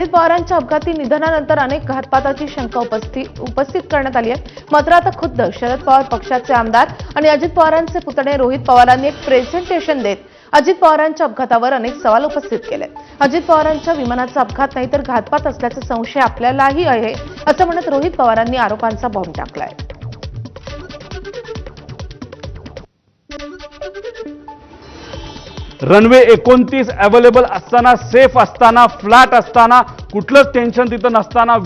अजित पवारांच्या अपघाती निधनानंतर अनेक घातपाताची शंका उपस्थित करण्यात आली आहे। मात्र आता खुद्द शरद पवार पक्षाचे आमदार आणि अजित पवारांचे पुतणे रोहित पवारांनी एक प्रेझेंटेशन देत अजित पवारांच्या अपघातावर अनेक सवाल उपस्थित केले। अजित पवारांच्या विमानाचा अपघात नाही तर घातपात असल्याचा संशय आपल्यालाही आहे असं म्हणत रोहित पवारांनी आरोपांचा बॉम्ब टाकलाय। रनवे 29 अवेलेबल असताना, सेफ असताना, फ्लॅट असताना, कुठलंच टेन्शन तिथं नसताना,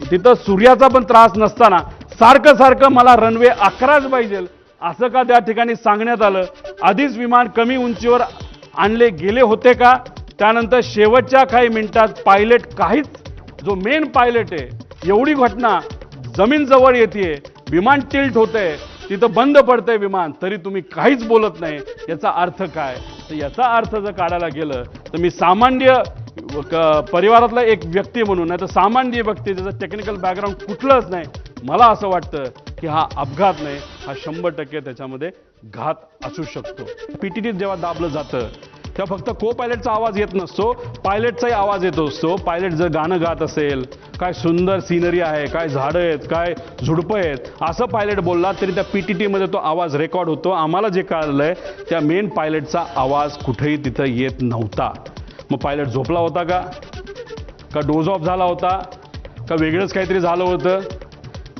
तिथं सूर्याचा पण त्रास नसताना सारखं मला रनवे 11च पाहिजे असं का त्या ठिकाणी सांगण्यात आलं? आधीच विमान कमी उंचीवर आणले गेले होते का? त्यानंतर शेवटच्या काही मिनिटात पायलट काहीच, जो मेन पायलट आहे, एवढी घटना जमीन जवळ येते, विमान टिल्ट होते, तिथं बंद पडतंय विमान, तरी तुम्ही काहीच बोलत नाही, याचा अर्थ काय? तर याचा अर्थ जर काढायला गेलं तर मी सामान्य परिवारातला एक व्यक्ती म्हणून, नाही तर सामान्य व्यक्ती ज्याचं टेक्निकल बॅकग्राऊंड कुठलंच नाही, मला असं वाटतं की हा अपघात नाही, हा 100% त्याच्यामध्ये घात असू शकतो। पीटीटी जेव्हा दाबलं जातं तेव्हा फक्त को पायलटचा आवाज येत नसतो, पायलटचाही आवाज येत असतो। पायलट जर गाणं गात असेल, काय सुंदर सिनरी आहे, काय झाडं आहेत, काय झुडपं आहेत, असं पायलट बोलला तरी त्या पीटीटीमध्ये तो आवाज रेकॉर्ड होतो। आम्हाला जे कळलंय त्या मेन पायलटचा आवाज कुठेही तिथं येत नव्हता। मग पायलट झोपला होता का डोज ऑफ झाला होता का वेगळंच काहीतरी झालं होतं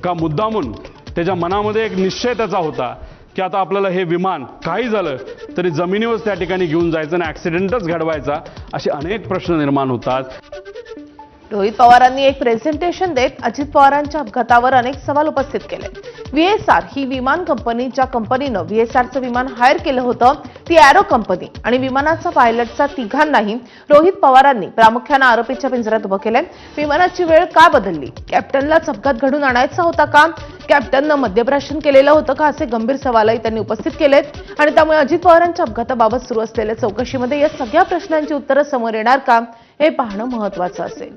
का मुद्दामून त्याच्या मनामध्ये एक निश्चय त्याचा होता की आता आपल्याला हे विमान काही झालं तरी जमिनीवर त्या ठिकाणी घेऊन जायचं आणि ॲक्सिडेंटच घडवायचा, असे अनेक प्रश्न निर्माण होतात। रोहित पवारांनी एक प्रेझेंटेशन देत अजित पवारांच्या अपघातावर अनेक सवाल उपस्थित केले। व्हीएसआर ही विमान कंपनी, ज्या कंपनीनं व्हीएसआरचं विमान हायर केलं होतं ती एरो कंपनी आणि विमानाचा पायलटचा तिघांनाही रोहित पवारांनी प्रामुख्याने आरोपीच्या पिंजऱ्यात उभं केलंय। विमानाची वेळ का बदलली? कॅप्टनलाच अपघात घडून आणायचा होता का? कॅप्टननं मद्यप्राशन केलेलं होतं का? असे गंभीर सवालही त्यांनी उपस्थित केलेत आणि त्यामुळे अजित पवारांच्या अपघाताबाबत सुरू असलेल्या चौकशीमध्ये या सगळ्या प्रश्नांची उत्तरं समोर येणार का, हे पाहणं महत्त्वाचं असेल।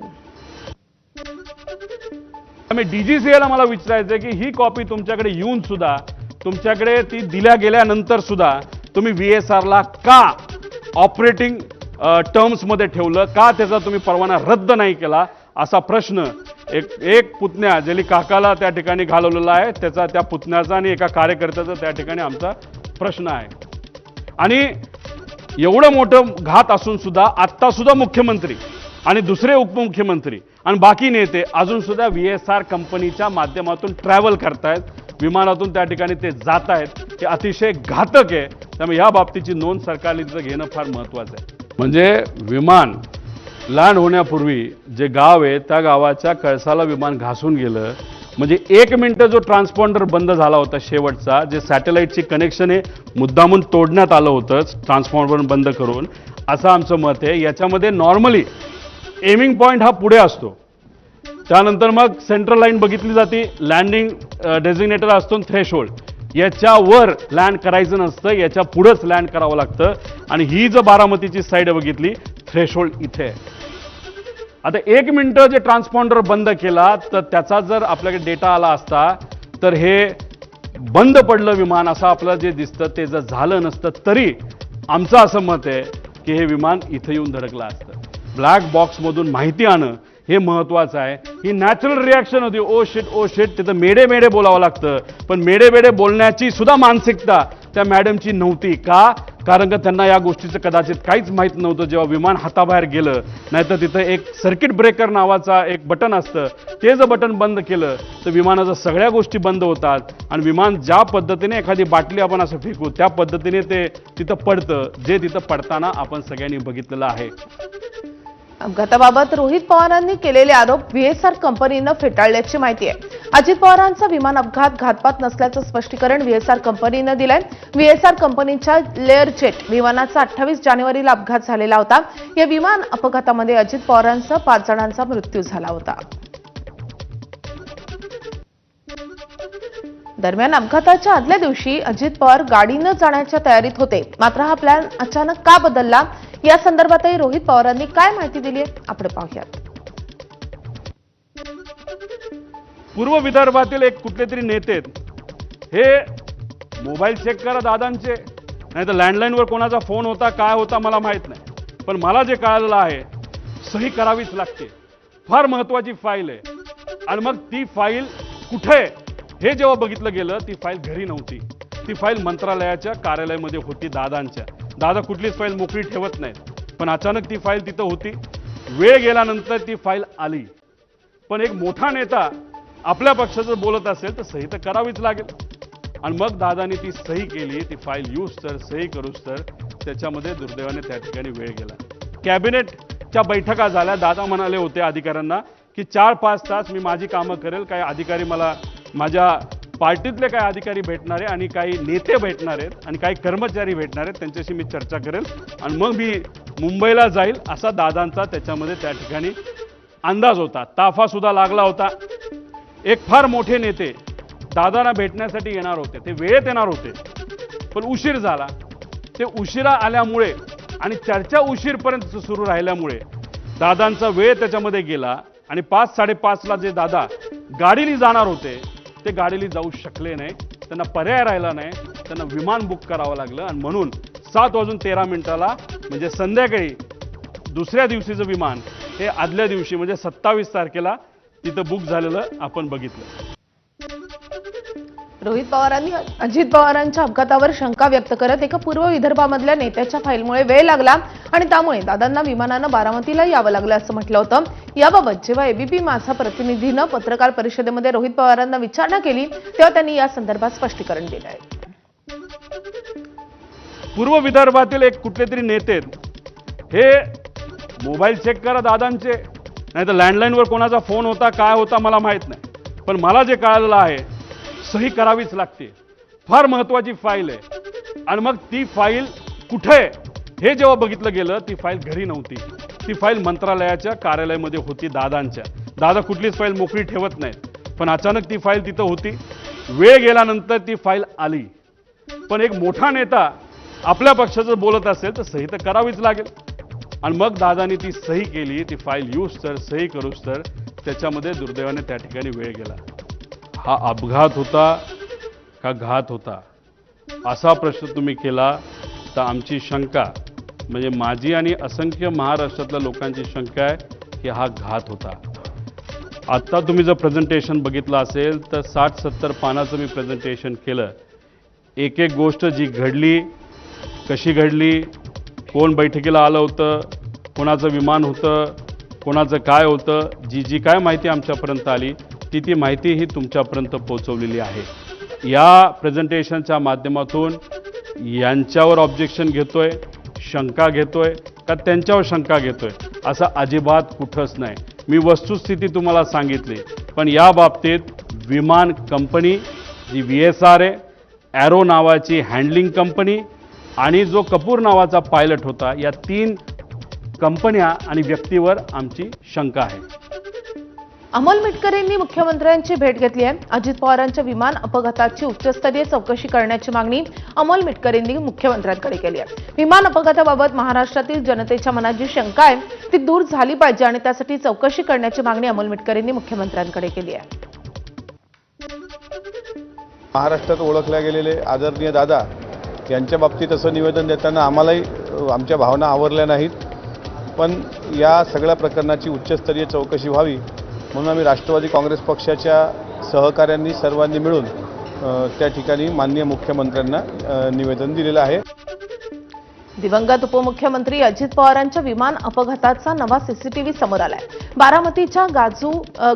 डीजीसीएला मला विचारायचं की ही कॉपी तुमच्याकडे येऊन सुद्धा, तुमच्याकडे ती दिल्या गेल्यानंतर सुद्धा तुम्ही व्हीएसआरला का ऑपरेटिंग टर्म्समध्ये ठेवलं, का त्याचा तुम्ही परवाना रद्द नाही केला, असा प्रश्न एक पुतण्या ज्याने काकाला त्या ठिकाणी घालवलेला आहे त्याचा, त्या पुतण्याचा आणि एका कार्यकर्त्याचा त्या ठिकाणी आमचा प्रश्न आहे। आणि एवढं मोठं घात असून सुद्धा आत्ता सुद्धा मुख्यमंत्री आणि दुसरे उपमुख्यमंत्री आणि बाकी नेते अजून सुद्धा व्हीएसआर कंपनीच्या माध्यमातून ट्रॅव्हल करतायत, विमानातून त्या ठिकाणी ते जात आहेत, हे अतिशय घातक आहे। त्यामुळे या बाबतीची नोंद सरकारने तिथं घेणं फार महत्त्वाचं आहे। म्हणजे विमान लँड होण्यापूर्वी जे गाव आहे त्या गावाच्या कळसाला विमान घासून गेलं, म्हणजे 1 मिनिट जो ट्रान्सपॉन्डर बंद झाला होता शेवटचा, जे सॅटेलाइटची कनेक्शन आहे मुद्दामून तोडण्यात आलं होतं ट्रान्सपॉन्डर बंद करून, असं आमचं मत आहे। याच्यामध्ये नॉर्मली एमिंग पॉईंट हा पुढे असतो, त्यानंतर मग सेंट्रल लाईन बघितली जाते, लँडिंग डेझिग्नेटर असतो, थ्रेशोल्ड, याच्यावर लँड करायचं नसतं, याच्या पुढेच लँड करावं लागतं। आणि ही जर बारामतीची साईड बघितली, थ्रेशोल्ड इथे। आता 1 मिनिट जे ट्रान्सपॉन्डर बंद केला तर त्याचा जर आपल्याकडे डेटा आला असता तर हे बंद पडलं विमान असं आपल्याला जे दिसतं ते जर झालं नसतं तरी आमचं असं मत आहे की हे विमान इथं येऊन धडकलं असतं। ब्लॅक बॉक्समधून माहिती आणणं हे महत्त्वाचं आहे। ही नॅचरल रिॲक्शन होती, ओ शिट, तिथं मेडे बोलावं लागतं, पण मेडे बोलण्याची सुद्धा मानसिकता त्या मॅडमची नव्हती का? कारण का त्यांना या गोष्टीचं कदाचित काहीच माहीत नव्हतं। जेव्हा विमान हाताबाहेर गेलं, नाहीतर तिथं एक सर्किट ब्रेकर नावाचा एक बटन असतं, ते जर बटन बंद केलं तर विमानाच्या सगळ्या गोष्टी बंद होतात आणि विमान ज्या पद्धतीने एखादी बाटली आपण असं फेकू त्या पद्धतीने ते तिथं पडतं, जे तिथं पडताना आपण सगळ्यांनी बघितलेलं आहे। अपघाताबाबत रोहित पवारांनी केलेले आरोप व्हीएसआर कंपनीनं फेटाळल्याची माहिती आहे। अजित पवारांचा विमान अपघात घातपात नसल्याचं स्पष्टीकरण व्हीएसआर कंपनीनं दिलंय। व्हीएसआर कंपनीच्या लेअर जेट विमानाचा 28 जानेवारीला अपघात झालेला होता। या विमान अपघातामध्ये अजित पवारांसह 5 जणांचा मृत्यू झाला होता। दरम्यान अपघाताच्या आदल्या दिवशी अजित पवार गाडीनं जाण्याच्या तयारीत होते, मात्र हा प्लॅन अचानक का बदलला, या संदर्भातही रोहित पवारांनी काय माहिती दिली आहे आपण पाहूयात। पूर्व विदर्भातील एक कुठले तरी नेते हे मोबाईल चेक करा दादांचे, नाही तर लँडलाईनवर कोणाचा फोन होता काय होता मला माहित नाही, पण मला जे कळालेलं आहे सही करावीच लागते। फार महत्वाची फाईल आहे आणि मग ती फाईल कुठे हे जेव्हा बघितलं गेलं ती फाईल घरी नव्हती. ती फाईल मंत्रालयाच्या कार्यालयामध्ये होती दादांच्या. दादा कुठलीच फाईल मोकळी ठेवत नाहीत, पण अचानक ती फाईल तिथं होती. वेळ गेल्यानंतर ती फाईल आली. पण एक मोठा नेता आपल्या पक्षाचं बोलत असेल तर सही तर करावीच लागेल. आणि मग दादानी ती सही केली. ती फाईल यूज तर सही करूच तर त्याच्यामध्ये दुर्दैवाने त्या ठिकाणी वेळ गेला. कॅबिनेटच्या बैठका झाल्या. दादा म्हणाले होते अधिकाऱ्यांना की 4-5 तास मी माझी कामं करेल. काही अधिकारी मला माझ्या पार्टीतले काही अधिकारी भेटणार आहे आणि काही नेते भेटणार आहेत आणि काही कर्मचारी भेटणार आहेत, त्यांच्याशी मी चर्चा करेल आणि मग मी मुंबईला जाईल असा दादांचा त्याच्यामध्ये त्या ठिकाणी अंदाज होता. ताफा सुद्धा लागला होता. एक फार मोठे नेते दादांना भेटण्यासाठी येणार होते. ते वेळेत येणार होते, पण उशीर झाला. ते उशिरा आल्यामुळे आणि चर्चा उशीरपर्यंत सुरू राहिल्यामुळे दादांचा वेळ त्याच्यामध्ये गेला आणि 5-5:30ला जे दादा गाडीने जाणार होते ते गाडीने जाऊ शकले नाही. त्यांना पर्याय राहिला नाही. त्यांना विमान बुक करावं लागलं आणि म्हणून 7:13 म्हणजे संध्याकाळी दुसऱ्या दिवशीचं विमान हे आदल्या दिवशी म्हणजे 27 तारखेला तिथं बुक झालेलं आपण बघितलं. रोहित पवारांनी अजित पवारांच्या अपघातावर शंका व्यक्त करत एका पूर्व विदर्भामधल्या नेत्याच्या फाईलमुळे वेळ लागला आणि त्यामुळे दादांना विमानानं बारामतीला यावं लागलं असं म्हटलं होतं. याबाबत जेव्हा एबीपी माझा प्रतिनिधीनं पत्रकार परिषदेमध्ये रोहित पवारांना विचारणा केली तेव्हा त्यांनी या संदर्भात स्पष्टीकरण दिलं आहे. पूर्व विदर्भातील एक कुठले तरी नेते हे मोबाईल चेक करा दादांचे, नाही तर लँडलाईनवर कोणाचा फोन होता काय होता मला माहित नाही, पण मला जे कळालेलं आहे सही करावीच लागते. फार महत्वाची फाईल आहे आणि मग ती फाईल कुठे हे जेव्हा बघितलं गेलं ती फाईल घरी नव्हती. ती फाईल मंत्रालयाच्या कार्यालयामध्ये होती दादांच्या. दादा कुठलीच फाईल मोकळी ठेवत नाहीत, पण अचानक ती फाईल तिथं होती. वेळ गेल्यानंतर ती फाईल आली. पण एक मोठा नेता आपल्या पक्षाचं बोलत असेल तर सही तर करावीच लागेल. आणि मग दादानी ती सही केली. ती फाईल यूज तर सही करूच तर त्याच्यामध्ये दुर्दैवाने त्या ठिकाणी वेळ गेला. हा अपघात होता का घात होता असा प्रश्न तुम्ही केला तर आमची शंका म्हणजे माझी आणि असंख्य महाराष्ट्रातल्या लोकांची शंका आहे की हा घात होता. आत्ता तुम्ही जर प्रेझेंटेशन बघितलं असेल तर 60-70 पानाचं मी प्रेझेंटेशन केलं. एक एक गोष्ट जी घडली, कशी घडली, कोण बैठकीला आलं होतं, कोणाचं विमान होतं, कोणाचं काय होतं, जी काय माहिती आमच्यापर्यंत आली ती माहिती ही तुमच्यापर्यंत पोहोचवलेली आहे. या प्रेझेंटेशनच्या माध्यमातून यांच्यावर ऑब्जेक्शन घेतोय, शंका घेतोय का त्यांच्यावर शंका घेतोय असं अजिबात कुठंच नाही. मी वस्तुस्थिती तुम्हाला सांगितली. पण या बाबतीत विमान कंपनी जी VSR आहे, ॲरो नावाची हँडलिंग कंपनी आणि जो कपूर नावाचा पायलट होता, या 3 कंपन्या आणि व्यक्तीवर आमची शंका आहे. अमोल मिटकर यांनी मुख्यमंत्र्यांची भेट घेतली आहे. अजित पवारांच्या विमान अपघाताची उच्चस्तरीय चौकशी करण्याची मागणी अमोल मिटकर यांनी मुख्यमंत्र्यांकडे केली आहे. विमान अपघाताबाबत महाराष्ट्रातील जनतेच्या मनात जी शंका आहे ती दूर झाली पाहिजे आणि त्यासाठी चौकशी करण्याची मागणी अमोल मिटकर यांनी मुख्यमंत्र्यांकडे केली आहे. महाराष्ट्रात ओळखल्या गेलेले आदरणीय दादा यांच्या बाबतीत असं निवेदन देताना आम्हालाही आमच्या भावना आवरल्या नाहीत. पण या सगळ्या प्रकरणाची उच्चस्तरीय चौकशी व्हावी म्हणून आम्ही राष्ट्रवादी काँग्रेस पक्षाच्या सहकाऱ्यांनी सर्वांनी मिळून त्या ठिकाणी माननीय मुख्यमंत्र्यांना निवेदन दिलेलं आहे. दिवंगत उपमुख्यमंत्री अजित पवारांच्या विमान अपघाताचा नवा सीसीटीव्ही समोर आलाय. बारामतीच्या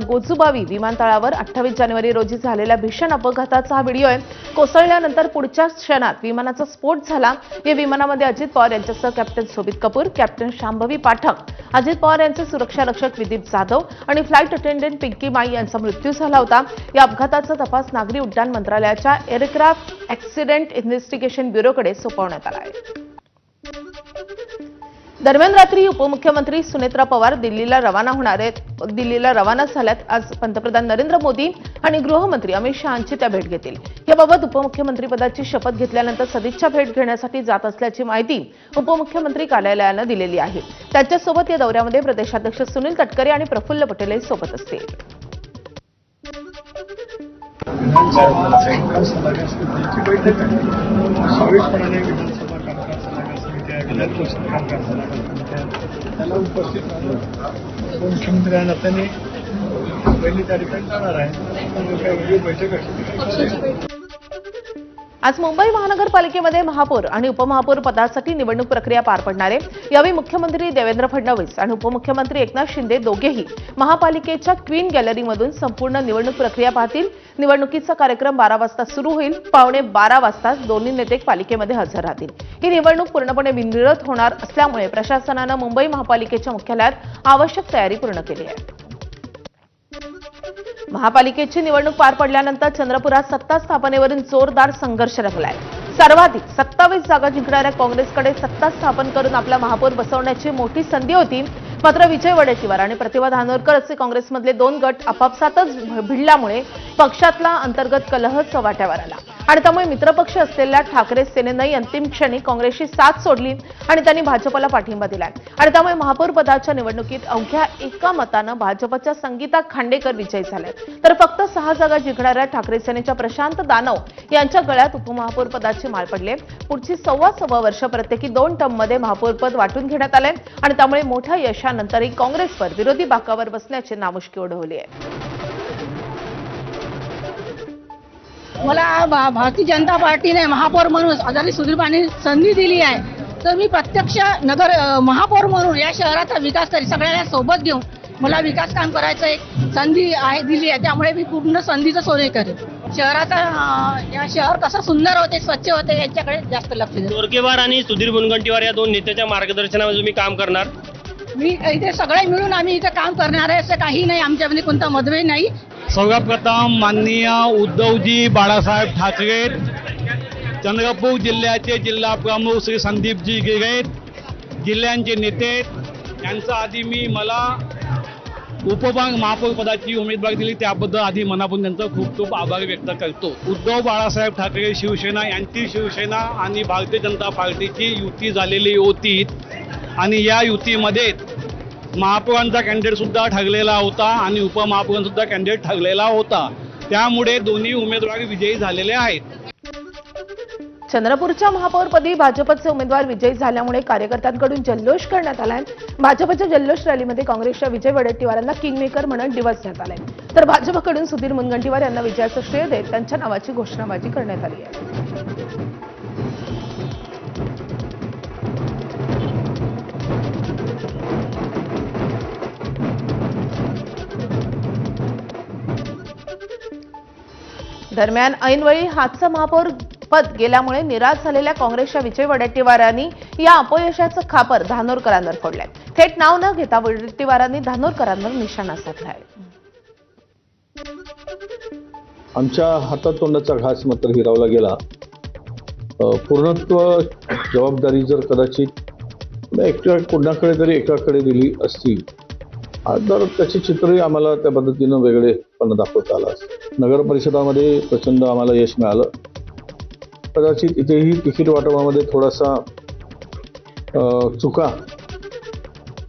गोजुबावी विमानतळावर 28 जानेवारी रोजी झालेल्या भीषण अपघाताचा हा व्हिडिओ आहे. कोसळल्यानंतर पुढच्या क्षणात विमानाचा स्फोट झाला. या विमानामध्ये अजित पवार यांच्यासह कॅप्टन शोभित कपूर, कॅप्टन शांभवी पाठक, अजित पवार यांचे सुरक्षा रक्षक विदीप जाधव आणि फ्लाईट अटेंडंट पिंकी माई यांचा मृत्यू झाला होता. या अपघाताचा तपास नागरी उड्डाण मंत्रालयाच्या एअरक्राफ्ट ॲक्सिडेंट इन्व्हेस्टिगेशन ब्युरोकडे सोपवण्यात आला आहे. दरम्यान रात्री उपमुख्यमंत्री सुनेत्रा पवार दिल्लीला रवाना झाल्यात. आज पंतप्रधान नरेंद्र मोदी आणि गृहमंत्री अमित शहांची त्या भेट घेतील. याबाबत उपमुख्यमंत्रीपदाची शपथ घेतल्यानंतर सदिच्छा भेट घेण्यासाठी जात असल्याची माहिती उपमुख्यमंत्री कार्यालयानं दिलेली आहे. त्यांच्यासोबत या दौऱ्यामध्ये प्रदेशाध्यक्ष सुनील तटकरे आणि प्रफुल्ल पटेलही सोबत असतील. विधानसभा कामकाज सल्लागार समिती आहे, विधान परिषद कामकाज सल्लागार समिती त्याला उपस्थित राहणं मुख्यमंत्र्यांना त्यांनी पहिली तारीख जाणार आहे बैठक असेल. आज मुंबई महानगरपालिकेमध्ये महापौर आणि उपमहापौर पदासाठी निवडणूक प्रक्रिया पार पडणार आहे. यावेळी मुख्यमंत्री देवेंद्र फडणवीस आणि उपमुख्यमंत्री एकनाथ शिंदे दोघेही महापालिकेच्या क्वीन गॅलरीमधून संपूर्ण निवडणूक प्रक्रिया पाहतील. निवडणुकीचा कार्यक्रम 12 वाजता सुरू होईल. 11:15 वाजता दोन्ही नेते पालिकेमध्ये हजर राहतील. ही निवडणूक पूर्णपणे बिनविरोध होणार असल्यामुळे प्रशासनानं मुंबई महापालिकेच्या मुख्यालयात आवश्यक तयारी पूर्ण केली आहे. महापालिकेची निवडणूक पार पडल्यानंतर चंद्रपुरात सत्ता स्थापनेवरून जोरदार संघर्ष रंगलाय. सर्वाधिक 27 जागा जिंकणाऱ्या काँग्रेसकडे सत्ता स्थापन करून आपला महापौर बसवण्याची मोठी संधी होती. मात्र विजय वडेट्टीवार आणि प्रतिभा धानोरकर असे काँग्रेसमधले 2 गट आपापसातच भिडल्यामुळे पक्षातला अंतर्गत कलह चव्हाट्यावर आला आणि त्यामुळे मित्रपक्ष असलेल्या ठाकरे सेनेनंही अंतिम क्षणी काँग्रेसची साथ सोडली आणि त्यांनी भाजपला पाठिंबा दिलाय आणि त्यामुळे महापौर पदाच्या निवडणुकीत अवघ्या एका मतानं भाजपच्या संगीता खांडेकर विजयी झाल्या. तर फक्त 6 जागा जिंकणाऱ्या ठाकरे सेनेच्या प्रशांत दानव यांच्या गळ्यात उपमहापौर पदाची माळ पडली. पुढची सव्वा वर्ष प्रत्येकी 2 टर्ममध्ये महापौर पद वाटून घेण्यात आले आणि त्यामुळे मोठ्या यशानंतरही काँग्रेसवर विरोधी बाकावर बसण्याची नामुष्की ओढवली आहे. मला भारतीय जनता पार्टीने महापौर म्हणून आदरणीय सुधीरबाईंनी संधी दिली आहे, तर मी प्रत्यक्ष महापौर म्हणून या शहराचा विकास करी सगळ्यांना सोबत घेऊन मला विकास काम करायचं एक संधी आहे दिली आहे. त्यामुळे मी पूर्ण संधीचं सोने करेन. या शहर कसं सुंदर होते, स्वच्छ होते याच्याकडे जास्त लक्ष देईन. तोरकेवार आणि सुधीर मुनगंटीवार या 2 नेत्याच्या मार्गदर्शनामध्ये तुम्ही काम करणार. मी इथे सगळे मिळून आम्ही इथे काम करणार आहे. असं काही नाही, आमच्यामध्ये कोणता मतभेद नाही. सर्वप्रथम माननीय उद्धवजी बाळासाहेब ठाकरे, चंद्रपूर जिल्ह्याचे जिल्हा प्रमुख श्री संदीपजी गिरे, जिल्ह्यांचे नेते यांचा आधी मला महापौर पदाची उमेदवारी दिली त्याबद्दल आधी मनापासून त्यांचा खूप खूप आभार व्यक्त करतो. उद्धव बाळासाहेब ठाकरे शिवसेना यांची शिवसेना आणि भारतीय जनता पार्टीची युती झालेली होती आणि या युतीमध्ये महापौरांचा कॅन्डिडेट सुद्धा ठरलेला होता आणि उपमहापौरांचा कॅन्डिडेट ठरलेला होता. त्यामुळे दोन्ही उमेदवार विजयी झालेले आहेत. चंद्रपूरच्या महापौरपदी भाजपचे उमेदवार विजयी झाल्यामुळे कार्यकर्त्यांकडून जल्लोष करण्यात आलाय. भाजपच्या जल्लोष रॅलीमध्ये काँग्रेसच्या विजय वडेट्टीवारांना किंगमेकर म्हणत डिवचण्यात आलाय, तर भाजपकडून सुधीर मुनगंटीवार यांना विजयाचं श्रेय देत त्यांच्या नावाची घोषणाबाजी करण्यात आली आहे. दरम्यान ऐनवेळी हातचं महापौर पद गेल्यामुळे निराश झालेल्या काँग्रेसच्या विजय वडेट्टीवारांनी या अपयशाचं खापर धानोरकरांवर फोडलंय. थेट नाव न घेता वडेट्टीवारांनी धानोरकरांवर निशाणा साधलाय. आमच्या हातातोंडाचा घास मात्र हिरावला गेला. पूर्णत्व जबाबदारी जर कदाचित कोणाकडे तरी एकाकडे दिली असती तर त्याचे चित्रही आम्हाला त्या पद्धतीनं वेगळेपणा दाखवता आलं असतं. नगर परिषदामध्ये प्रचंड आम्हाला यश मिळालं. कदाचित इथेही तिकीट वाटपामध्ये थोडासा चुका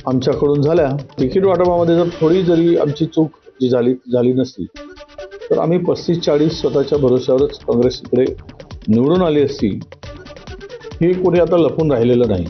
आमच्याकडून झाल्या. तिकीट वाटपामध्ये जर थोडी जरी आमची चूक जी झाली नसती तर आम्ही 35-40 स्वतःच्या भरोश्यावरच काँग्रेस इकडे निवडून आली असती. हे कोणी आता लपून राहिलेलं नाही.